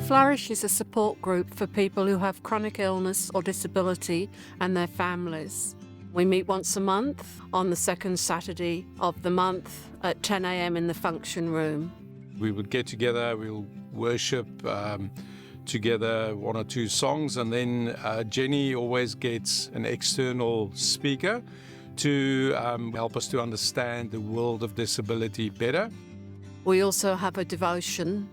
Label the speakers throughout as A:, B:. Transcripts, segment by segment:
A: Flourish is a support group for people who have chronic illness or disability and their families. We meet once a month on the second Saturday of the month at 10 a.m. in the function room.
B: We would get together, we'll worship together, one or two songs, and then Jenny always gets an external speaker to help us to understand the world of disability better.
A: We also have a devotion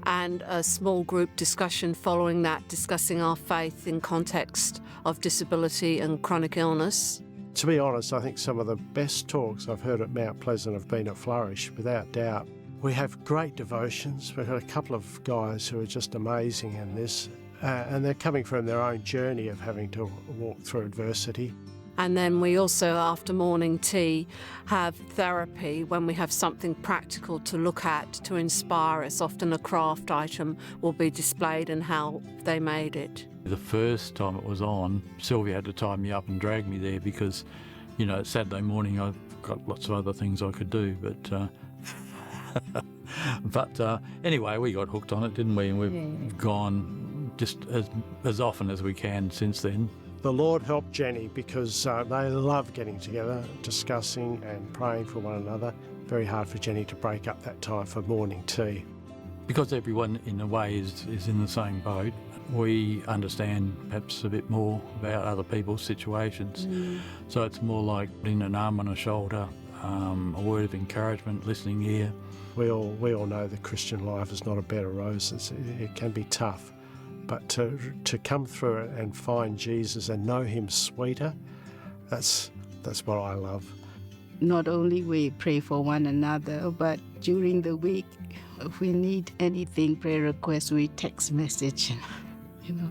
A: and a small group discussion following that, discussing our faith in context of disability and chronic illness.
C: To be honest, I think some of the best talks I've heard at Mount Pleasant have been at Flourish, without doubt. We have great devotions. We've got a couple of guys who are just amazing in this, and they're coming from their own journey of having to walk through adversity.
A: And then we also, after morning tea, have therapy when we have something practical to look at to inspire us. Often a craft item will be displayed and how they made it.
D: The first time it was on, Sylvia had to tie me up and drag me there because, you know, it's Saturday morning, I've got lots of other things I could do, but anyway, we got hooked on it, didn't we? And we've gone just as often as we can since then.
C: The Lord helped Jenny because they love getting together, discussing and praying for one another. Very hard for Jenny to break up that time for morning tea.
D: Because everyone in a way is in the same boat, we understand perhaps a bit more about other people's situations. So it's more like putting an arm on a shoulder, a word of encouragement, listening ear.
C: We all know the Christian life is not a bed of roses. It can be tough. But to come through it and find Jesus and know him sweeter, that's what I love.
E: Not only we pray for one another, but during the week, if we need anything, prayer requests, we text message, you know.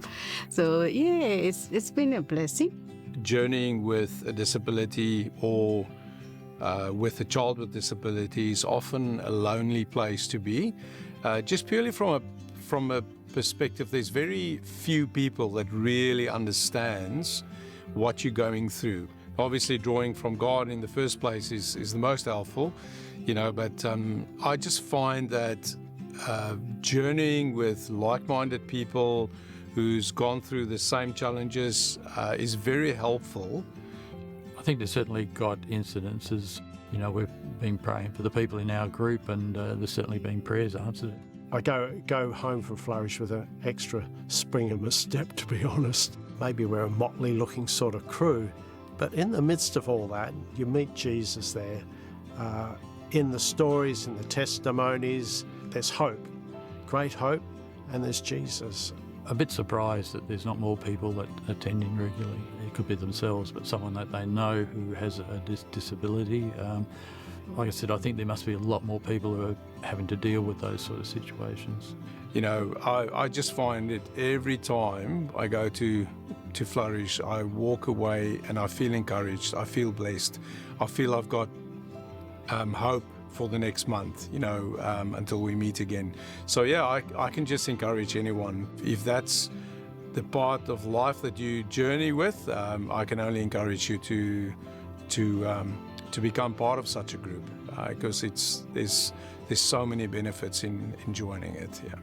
E: So yeah, it's been a blessing.
B: Journeying with a disability or with a child with disability is often a lonely place to be. Just purely from a perspective, there's very few people that really understands what you're going through. Obviously, drawing from God in the first place is the most helpful, you know, but I just find that journeying with like-minded people who's gone through the same challenges is very helpful.
D: I think there's certainly got incidences, you know, we've been praying for the people in our group and there's certainly been prayers answered.
C: I go home from Flourish with an extra spring in my step, to be honest. Maybe we're a motley-looking sort of crew, but in the midst of all that, you meet Jesus there. In the stories, in the testimonies, there's hope, great hope, and there's Jesus.
D: A bit surprised that there's not more people that attend in regularly. It could be themselves, but someone that they know who has a disability. Like I said, I think there must be a lot more people who are having to deal with those sort of situations.
B: You know, I just find it every time I go to Flourish, I walk away and I feel encouraged, I feel blessed, I feel I've got hope for the next month, you know, until we meet again. So yeah, I can just encourage anyone. If that's the part of life that you journey with, I can only encourage you to become part of such a group because there's so many benefits in joining it. Yeah.